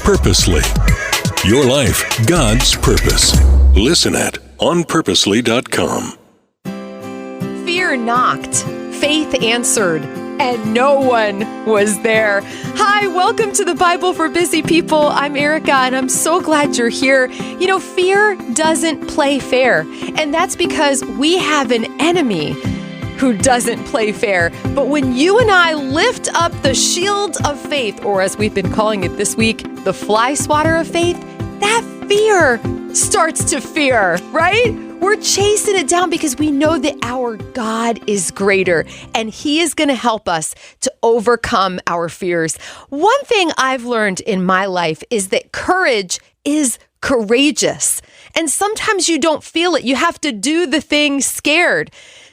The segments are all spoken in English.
Purposely. Your life, God's purpose. Listen at onpurposely.com. Fear knocked, faith answered, and no one was there. Hi, welcome to the Bible for Busy People. I'm Erica, and I'm so glad you're here. You know, fear doesn't play fair, and that's because we have an enemy who doesn't play fair. But when you and I lift up the shield of faith, or as we've been calling it this week, the fly-swatter of faith, that fear starts to fear, right? We're chasing it down because we know that our God is greater and He is going to help us to overcome our fears. One thing I've learned in my life is that courage is courageous. And sometimes you don't feel it. You have to do the thing scared.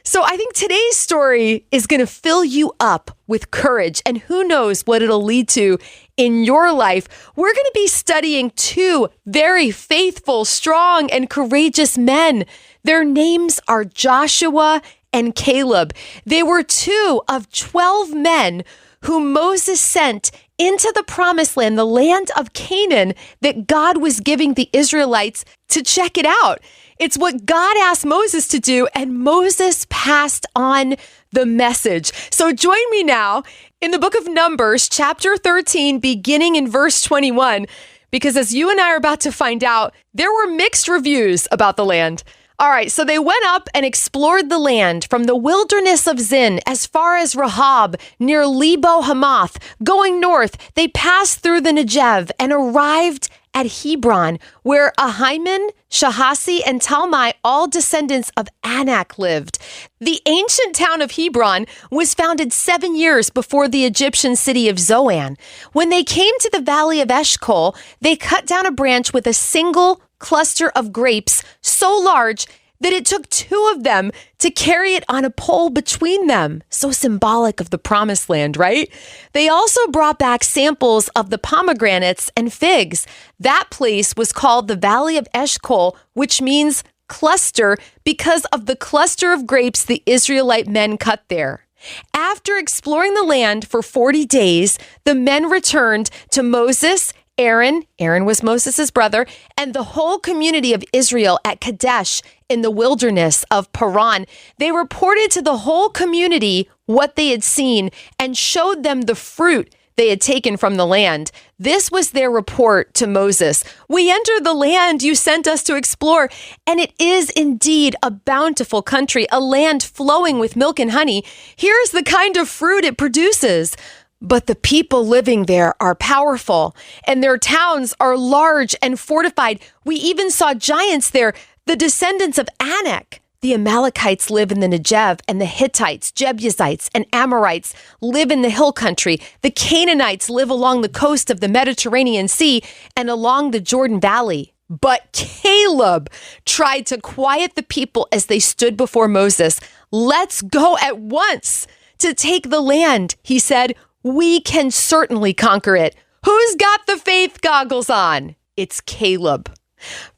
So I think today's story is going to fill you up with courage, and who knows what it'll lead to in your life. We're going to be studying two very faithful, strong, and courageous men. Their names are Joshua and Caleb. They were two of 12 men whom Moses sent into the promised land, the land of Canaan, that God was giving the Israelites to check it out. It's what God asked Moses to do, and Moses passed on the message. So join me now in the book of Numbers, chapter 13, beginning in verse 21, because as you and I are about to find out, there were mixed reviews about the land. All right, so they went up and explored the land from the wilderness of Zin as far as Rehob near Lebo Hamath. Going north, they passed through the Negev and arrived at Hebron, where Ahiman, Shahasi, and Talmai, all descendants of Anak, lived. The ancient town of Hebron was founded 7 years before the Egyptian city of Zoan. When they came to the valley of Eshcol, they cut down a branch with a single cluster of grapes so large that it took two of them to carry it on a pole between them. So symbolic of the promised land, right? They also brought back samples of the pomegranates and figs. That place was called the Valley of Eshcol, which means cluster, because of the cluster of grapes the Israelite men cut there. After exploring the land for 40 days, the men returned to Moses, Aaron was Moses' brother, and the whole community of Israel at Kadesh in the wilderness of Paran. They reported to the whole community what they had seen and showed them the fruit they had taken from the land. This was their report to Moses. We entered the land you sent us to explore, and it is indeed a bountiful country, a land flowing with milk and honey. Here's the kind of fruit it produces. But the people living there are powerful, and their towns are large and fortified. We even saw giants there, the descendants of Anak. The Amalekites live in the Negev, and the Hittites, Jebusites, and Amorites live in the hill country. The Canaanites live along the coast of the Mediterranean Sea and along the Jordan Valley. But Caleb tried to quiet the people as they stood before Moses. "Let's go at once to take the land," he said. "We can certainly conquer it." Who's got the faith goggles on? It's Caleb.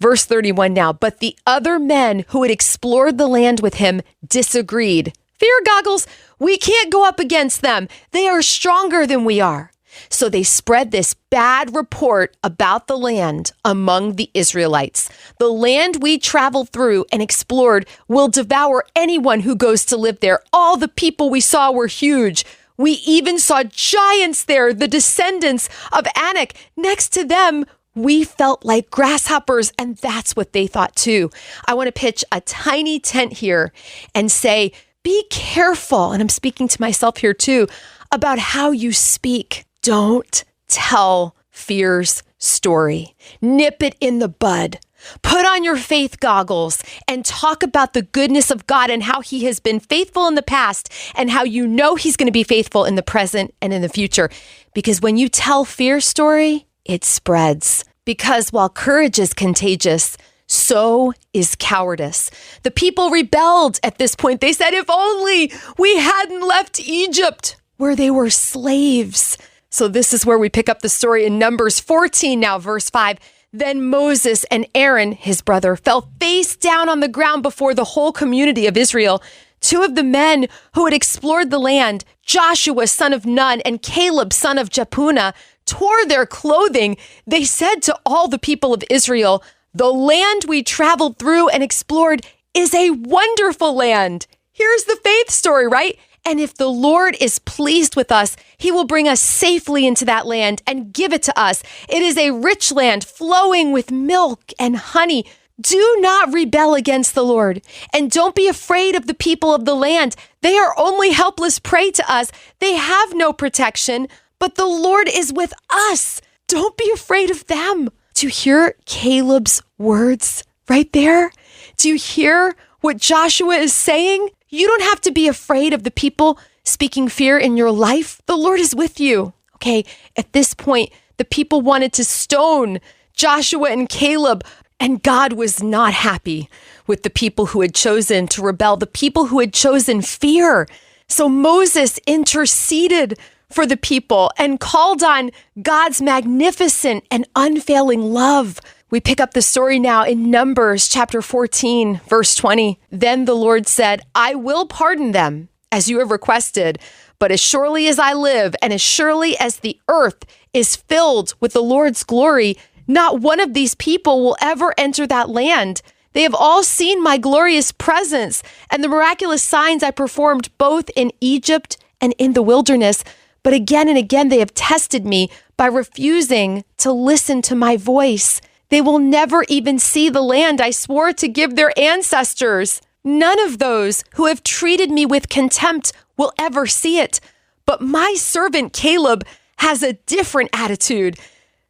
Verse 31 now, but the other men who had explored the land with him disagreed. "Fear goggles, we can't go up against them. They are stronger than we are." So they spread this bad report about the land among the Israelites. "The land we traveled through and explored will devour anyone who goes to live there. All the people we saw were huge. We even saw giants there, the descendants of Anak. Next to them, we felt like grasshoppers," and that's what they thought too. I want to pitch a tiny tent here and say, be careful, and I'm speaking to myself here too, about how you speak. Don't tell fear's story. Nip it in the bud. Put on your faith goggles and talk about the goodness of God and how He has been faithful in the past and how you know He's going to be faithful in the present and in the future. Because when you tell fear's story, it spreads. Because while courage is contagious, so is cowardice. The people rebelled at this point. They said, "If only we hadn't left Egypt, where they were slaves." So this is where we pick up the story in Numbers 14 now, verse 5. Then Moses and Aaron, his brother, fell face down on the ground before the whole community of Israel. Two of the men who had explored the land, Joshua, son of Nun, and Caleb, son of Jephunneh, tore their clothing, they said to all the people of Israel, "The land we traveled through and explored is a wonderful land." Here's the faith story, right? And if the Lord is pleased with us, he will bring us safely into that land and give it to us. It is a rich land flowing with milk and honey. Do not rebel against the Lord, and don't be afraid of the people of the land. They are only helpless prey to us. They have no protection, but the Lord is with us. Don't be afraid of them. Do you hear Caleb's words right there? Do you hear what Joshua is saying? You don't have to be afraid of the people speaking fear in your life. The Lord is with you. Okay, at this point, the people wanted to stone Joshua and Caleb, and God was not happy with the people who had chosen to rebel, the people who had chosen fear. So Moses interceded for the people and called on God's magnificent and unfailing love. We pick up the story now in Numbers chapter 14, verse 20. Then the Lord said, "I will pardon them as you have requested, but as surely as I live and as surely as the earth is filled with the Lord's glory, not one of these people will ever enter that land. They have all seen my glorious presence and the miraculous signs I performed both in Egypt and in the wilderness. But again and again they have tested me by refusing to listen to my voice. They will never even see the land I swore to give their ancestors. None of those who have treated me with contempt will ever see it. But my servant Caleb has a different attitude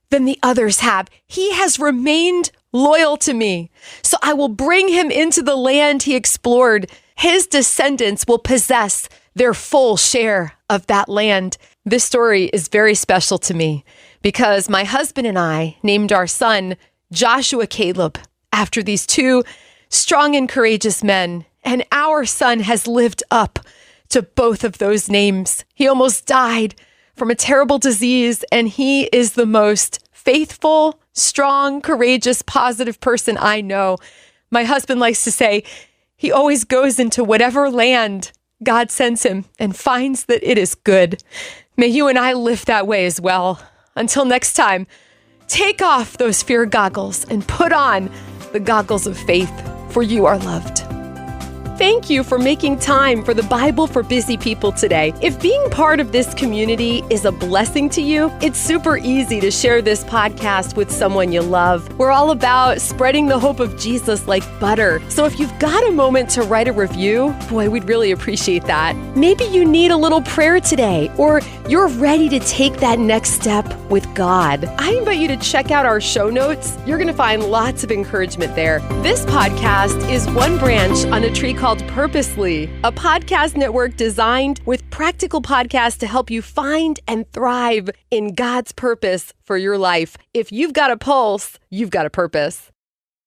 than the others have. He has remained loyal to me. So I will bring him into the land he explored. His descendants will possess their full share of that land." This story is very special to me because my husband and I named our son Joshua Caleb after these two strong and courageous men. And our son has lived up to both of those names. He almost died from a terrible disease, and he is the most faithful, strong, courageous, positive person I know. My husband likes to say he always goes into whatever land God sends him and finds that it is good. May you and I live that way as well. Until next time, take off those fear goggles and put on the goggles of faith, for you are loved. Thank you for making time for the Bible for Busy People today. If being part of this community is a blessing to you, it's super easy to share this podcast with someone you love. We're all about spreading the hope of Jesus like butter. So if you've got a moment to write a review, boy, we'd really appreciate that. Maybe you need a little prayer today, or you're ready to take that next step with God. I invite you to check out our show notes. You're going to find lots of encouragement there. This podcast is one branch on a tree called Purposely, a podcast network designed with practical podcasts to help you find and thrive in God's purpose for your life. If you've got a pulse, you've got a purpose.